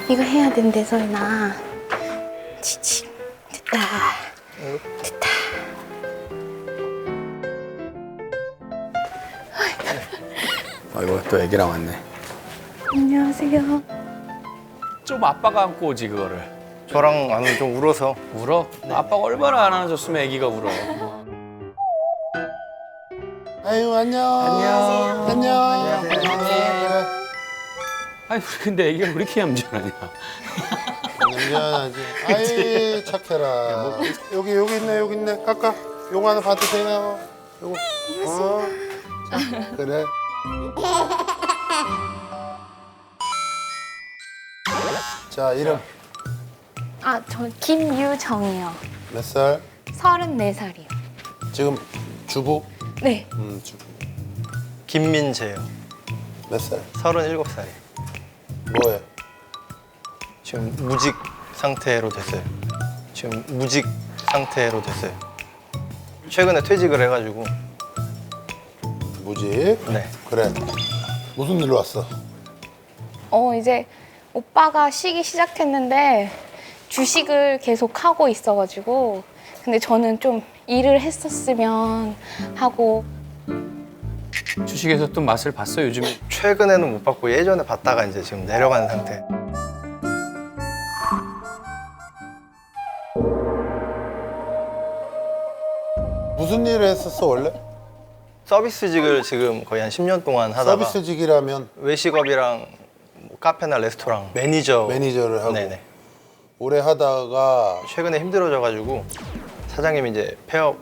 이거 해야 된대, 서인아. 지치. 됐다. 됐다. 아이고 또 애기랑 왔네. 안녕하세요. 좀 아빠가 안고 오지 그거를. 저랑 하면 좀 울어서. 울어? 아빠가 얼마나 안 안아줬으면 애기가 울어. 아유 안녕. 안녕. 안녕. 그래. 아니 근데 애기가 왜 이렇게 얌전하냐? 미안하지. 아이 착해라. 여기 있네. 깎아. 요거 하나 받으세요. 요거. 자, 그래. 자 이름 아, 저 김유정이요. 몇 살? 34살이요. 지금 주부? 네. 주부. 김민재요. 몇 살? 37살이. 뭐해? 지금 무직 상태로 됐어요. 최근에 퇴직을 해가지고. 무직? 네. 그래. 무슨 일로 왔어? 이제 오빠가 쉬기 시작했는데 주식을 계속 하고 있어가지고 근데 저는 좀 일을 했었으면 하고 주식에서 또 맛을 봤어 요즘에. 최근에는 못 받고 예전에 받다가 이제 지금 내려가는 상태. 무슨 일을 했었어 원래? 서비스직을 지금 거의 한 10년 동안 하다가 서비스직이라면 외식업이랑 뭐 카페나 레스토랑 매니저를 하고 네네. 오래 하다가 최근에 힘들어져가지고 사장님이 이제 폐업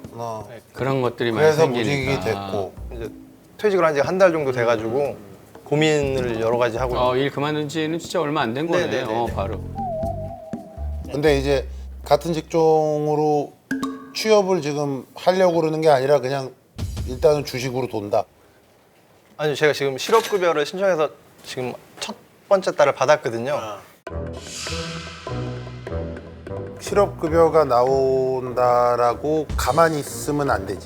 그런 것들이 많이 그래서 생기니까. 무직이 됐고 이제 퇴직을 한 지 한 달 정도 돼가지고 고민을 여러 가지 하고 일 그만둔 지는 진짜 얼마 안 된 거네. 네네네네. 바로. 근데 이제 같은 직종으로 취업을 지금 하려고 그러는 게 아니라 그냥 일단은 주식으로 돈다. 아니 제가 지금 실업급여를 신청해서 지금 첫 번째 달을 받았거든요. 실업급여가 나온다라고 가만히 있으면 안 되지.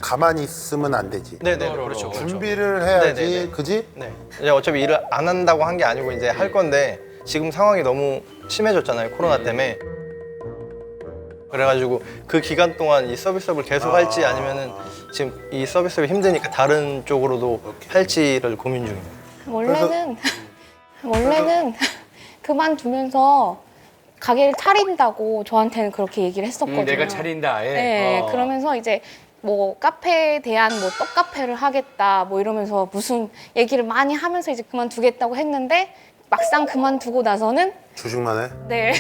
네네 그렇죠. 준비를 해야지, 네네네. 그지? 네. 이제 어차피 일을 안 한다고 한 게 아니고 이제 할 건데 지금 상황이 너무 심해졌잖아요 코로나 때문에. 그래가지고 그 기간 동안 이 서비스업을 계속 할지 아니면은 지금 이 서비스업이 힘드니까 다른 쪽으로도 할지를 고민 중입니다. 원래는 그만두면서 가게를 차린다고 저한테는 그렇게 얘기를 했었거든요. 내가 차린다 아예. 네, 그러면서 이제 뭐 카페에 대한 뭐 떡카페를 하겠다 뭐 이러면서 무슨 얘기를 많이 하면서 이제 그만두겠다고 했는데 막상 그만두고 나서는 주식만 해? 네.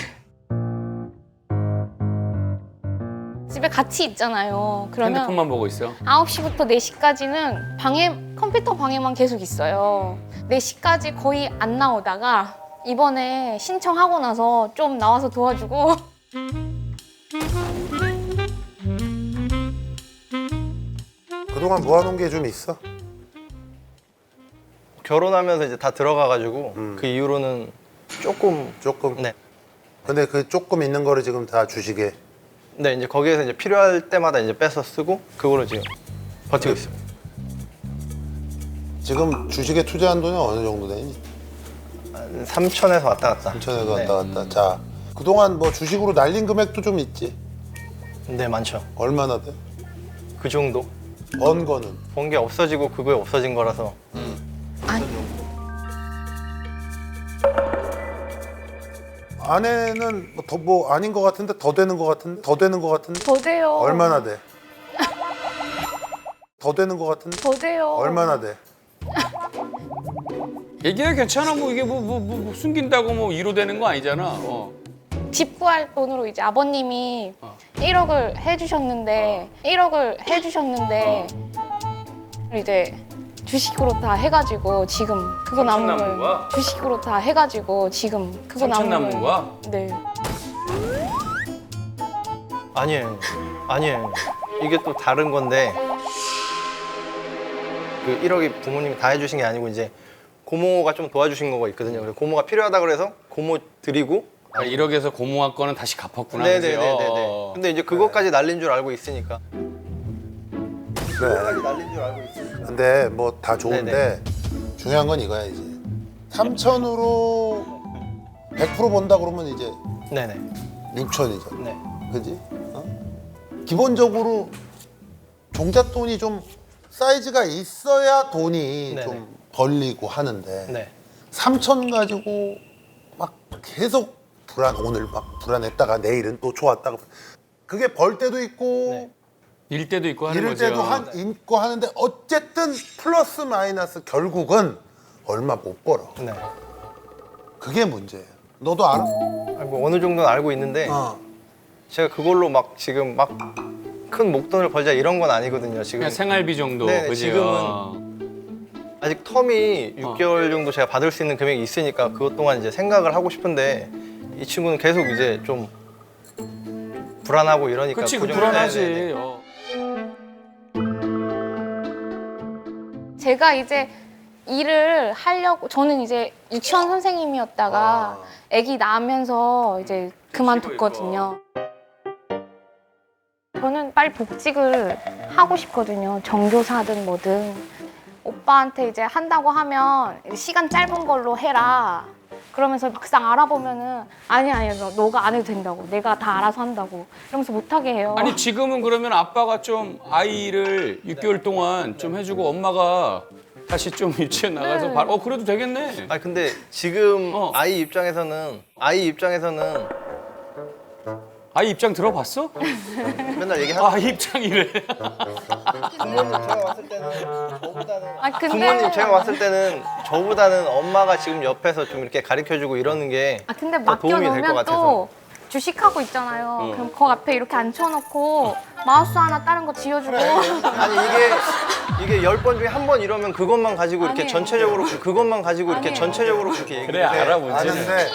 집에 같이 있잖아요. 그러면 핸드폰만 보고 있어. 9시부터 4시까지는 컴퓨터 방에만 계속 있어요. 4시까지 거의 안 나오다가 이번에 신청하고 나서 좀 나와서 도와주고 그동안 모아놓은 게 좀 있어? 결혼하면서 이제 다 들어가가지고 그 이후로는 조금 조금? 네. 근데 그 조금 있는 거를 지금 다 주식에 네 이제 거기에서 이제 필요할 때마다 이제 빼서 쓰고 그거로 지금 버티고 있습니다. 지금 주식에 투자한 돈이 어느 정도 되니? 한 3천에서 왔다 갔다. 인천에서 왔다 갔다. 자, 그동안 뭐 주식으로 날린 금액도 좀 있지? 네 많죠. 얼마나 돼? 그 정도. 번 거는? 본 게 없어지고 그거에 없어진 거라서. 아내는 뭐 아닌 것 같은데 더 되는 것 같은데? 더 되는 것 같은데? 더 돼요. 얼마나 돼? 더 되는 것 같은데? 더 돼요. 얼마나 돼? 얘기가 괜찮아. 뭐 이게 뭐 숨긴다고 뭐 위로되는 거 아니잖아. 집 구할 돈으로 이제 아버님이 1억을 해주셨는데 이제 주식으로 다 해가지고 지금 그거 남은 남은 걸 거야? 주식으로 다 해가지고 지금 그거 3천 남은 남은 걸 거야? 네. 아니에요. 이게 또 다른 건데 그 1억이 부모님이 다 해주신 게 아니고 이제 고모가 좀 도와주신 거가 있거든요. 그래서 고모가 필요하다 그래서 고모 드리고 1억에서 고모한 거는 다시 갚았구나. 네네네네. 근데 이제 그것까지 날린 줄 알고 있으니까. 그래. 날린 줄 알고 있으니까. 근데 뭐 다 좋은데 중요한 건 이거야 이제. 3천으로 100% 번다 그러면 이제 네네. 6천이죠. 네. 그지? 어? 기본적으로 종잣돈이 좀 사이즈가 있어야 돈이 네네. 좀 벌리고 하는데 네. 3천 가지고 막 계속 오늘 막 불안했다가 내일은 또 좋았다가 그게 벌 때도 있고 네. 일 때도 있고 하는 잃을 거죠. 때도 있고 하는데 어쨌든 플러스 마이너스 결국은 얼마 못 벌어. 네. 그게 문제예요. 너도 알아? 아니, 뭐 어느 정도는 알고 있는데 어. 제가 그걸로 막 지금 막 큰 목돈을 벌자 이런 건 아니거든요. 지금 그냥 생활비 정도. 네, 그죠? 지금은 아직 텀이 6개월 정도 제가 받을 수 있는 금액이 있으니까 그것 동안 이제 생각을 하고 싶은데 이 친구는 계속 이제 좀 불안하고 이러니까 그렇지, 그 정도- 불안하지. 네네네. 제가 이제 일을 하려고 저는 이제 유치원 선생님이었다가 아기 낳으면서 이제 그만뒀거든요. 저는 빨리 복직을 하고 싶거든요. 정교사든 뭐든. 오빠한테 이제 한다고 하면 시간 짧은 걸로 해라. 그러면서 막상 알아보면은 아니야 너가 안 해도 된다고. 내가 다 알아서 한다고. 이러면서 못하게 해요. 아니 지금은 그러면 아빠가 좀 아이를 6개월 동안 좀 해주고 엄마가 다시 좀 유치원 나가서 네. 바로 그래도 되겠네. 아니 근데 지금 어. 아이 입장에서는 아이 입장 들어봤어? 맨날 얘기하는 아이 입장이래. 부모님 제가 왔을 때는 저보다는 아 근데 부모님 제가 왔을 때는 저보다는 엄마가 지금 옆에서 좀 이렇게 가르쳐주고 이러는 게 아 근데 더 도움이 될 것 맡겨놓으면 같아서. 또 주식하고 있잖아요. 그럼 거 앞에 이렇게 앉혀놓고 마우스 하나 다른 거 지어주고. 아니 이게 10번 중에 한 번 이러면 그것만 가지고 이렇게 아니에요. 전체적으로 그것만 가지고 이렇게 아니에요. 전체적으로 그렇게 얘기를 그래 알아 문제는. 아는데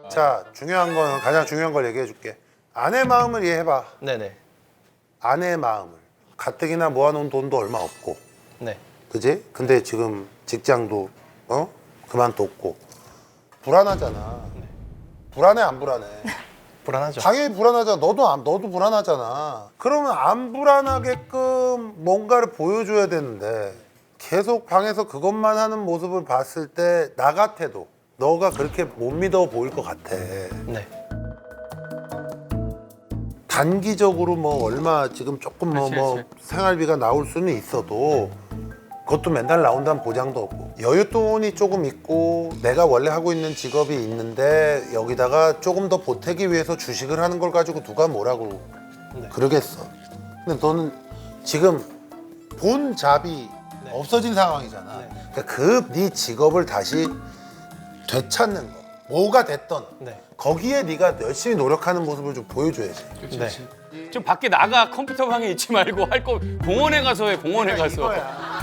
자 중요한 거는 가장 중요한 걸 얘기해 줄게. 아내 마음을 이해해봐. 네네. 아내의 마음을. 가뜩이나 모아놓은 돈도 얼마 없고 네. 그지? 근데 지금 직장도 그만뒀고 불안하잖아. 불안해 안 불안해? 불안하죠. 당연히 불안하잖아. 너도 불안하잖아. 그러면 안 불안하게끔 뭔가를 보여줘야 되는데 계속 방에서 그것만 하는 모습을 봤을 때 나 같아도 너가 그렇게 못 믿어 보일 것 같아. 네. 단기적으로 뭐 얼마 지금 조금 뭐 생활비가 나올 수는 있어도 그것도 맨날 나온다는 보장도 없고 여윳돈이 조금 있고 내가 원래 하고 있는 직업이 있는데 여기다가 조금 더 보태기 위해서 주식을 하는 걸 가지고 누가 뭐라고 그러겠어. 근데 너는 지금 본잡이 없어진 상황이잖아. 그러니까 그 네 직업을 다시 되찾는 거 뭐가 됐던 네. 거기에 네가 열심히 노력하는 모습을 좀 보여줘야지. 네. 좀 밖에 나가 컴퓨터 방에 있지 말고 할 거 공원에 가서 해. 공원에 가서. 이거야.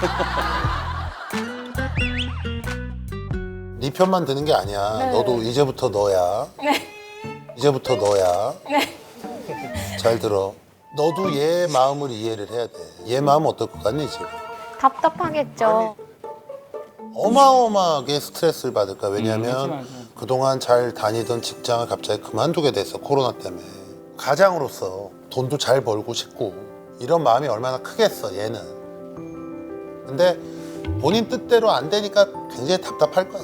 네 편만 드는 게 아니야. 네. 너도 이제부터 너야. 네. 이제부터 너야. 네. 잘 들어. 너도 얘 마음을 이해를 해야 돼. 얘 마음 어떨 것 같니 지금? 답답하겠죠. 어마어마하게 스트레스를 받을 거야. 왜냐하면 그동안 잘 다니던 직장을 갑자기 그만두게 됐어. 코로나 때문에. 가장으로서 돈도 잘 벌고 싶고 이런 마음이 얼마나 크겠어 얘는. 근데 본인 뜻대로 안 되니까 굉장히 답답할 거야.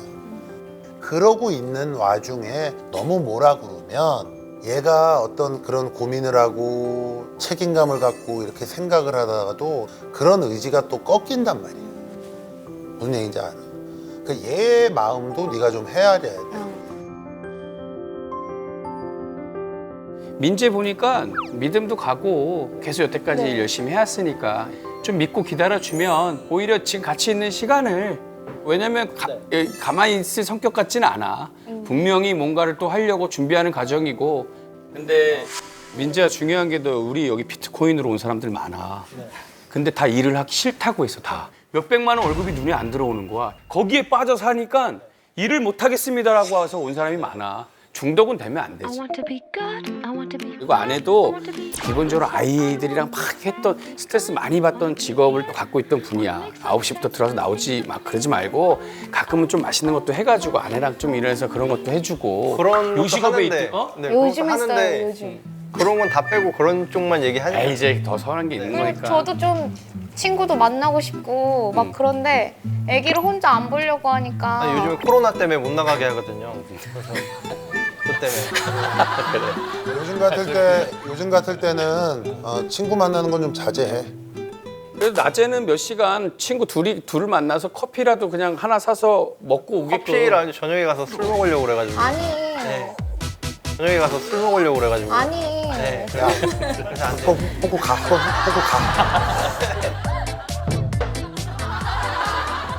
그러고 있는 와중에 너무 뭐라 그러면 얘가 어떤 그런 고민을 하고 책임감을 갖고 이렇게 생각을 하다가도 그런 의지가 또 꺾인단 말이야. 무슨 얘기인지 알아? 그 얘 마음도 네가 좀 헤아려야 돼. 민재 보니까 믿음도 가고 계속 여태까지 네. 일 열심히 해왔으니까 좀 믿고 기다려주면 오히려 지금 같이 있는 시간을 왜냐면 가만히 있을 성격 같지는 않아. 분명히 뭔가를 또 하려고 준비하는 과정이고 근데 민재가 중요한 게 너 우리 여기 비트코인으로 온 사람들 많아. 근데 다 일을 하기 싫다고 했어 다. 몇백만 원 월급이 눈에 안 들어오는 거야. 거기에 빠져서 하니까 일을 못 하겠습니다라고 와서 온 사람이 많아. 중독은 되면 안 되지. 그리고 아내도 기본적으로 아이들이랑 막 했던 스트레스 많이 받던 직업을 또 갖고 있던 분이야. 9시부터 들어와서 나오지 막 그러지 말고 가끔은 좀 맛있는 것도 해가지고 아내랑 좀 일해서 그런 것도 해주고 그런 것도 요식업에 하는데 있던 네, 요즘 그런 것도 했어요. 하는데 요즘. 그런 건 다 빼고 그런 쪽만 얘기하니까. 에이, 이제 더 서운한 게 있는 거니까. 저도 좀 친구도 만나고 싶고 막 그런데 아기를 혼자 안 보려고 하니까 아니, 요즘에 코로나 때문에 못 나가게 하거든요. 그래서 그 때문에. 요즘 같을 때는 친구 만나는 건 좀 자제해. 그래도 낮에는 몇 시간 친구 둘을 만나서 커피라도 그냥 하나 사서 먹고 오게끔. 커피를 아니 저녁에 가서 술 먹으려고 그래가지고. 아니 네. 저녁에 가서 술 먹으려고 그래가지고. 아니 네. 야, 그래서 안 돼. 뽑고 가.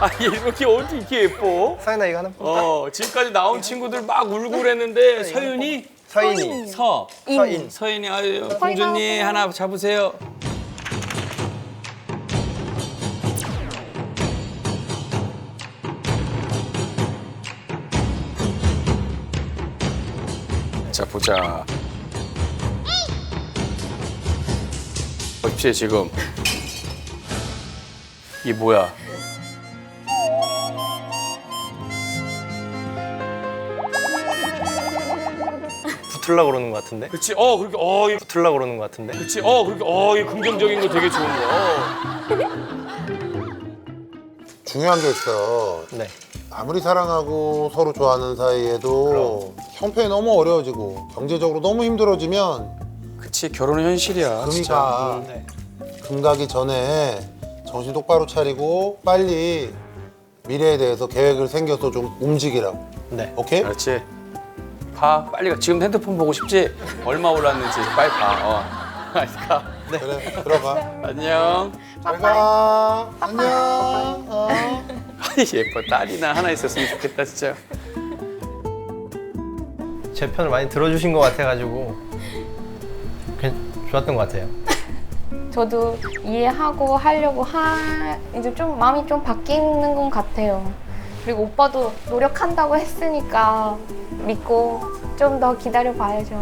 아, 이렇게 어떻게 이렇게 예뻐? 사이나 이거 하나 뽑을까? 지금까지 나온 친구들 막 울고 그랬는데 서윤이? 서인이. 서인. 서인이, 아유, 공주님 하나 잡으세요. 자, 보자. 없지, 지금. 이게 뭐야? 붙으려고 그러는 것 같은데? 그치, 그렇게, 이거 붙으려고 그러는 것 같은데? 그치, 그렇게, 이거 긍정적인 거 되게 좋은 거. 중요한 게 있어. 네. 아무리 사랑하고 서로 좋아하는 사이에도 형편이 너무 어려워지고 경제적으로 너무 힘들어지면 그치, 결혼은 현실이야. 금이 진짜. 가. 네. 금 가기 전에 정신 똑바로 차리고 빨리 미래에 대해서 계획을 생겨서 좀 움직이라고. 네. 오케이? 그렇지. 가, 빨리 가. 지금 핸드폰 보고 싶지? 얼마 올랐는지 빨리 가. 빨리 가. 그래, 들어가. 안녕. 잘 가. 안녕. 아이, 예뻐. 딸이나 하나 있었으면 좋겠다, 진짜. 제 편을 많이 들어주신 것 같아가지고 좋았던 것 같아요. 저도 이해하고 하려고 이제 좀 마음이 좀 바뀌는 것 같아요. 그리고 오빠도 노력한다고 했으니까 믿고 좀 더 기다려 봐야죠.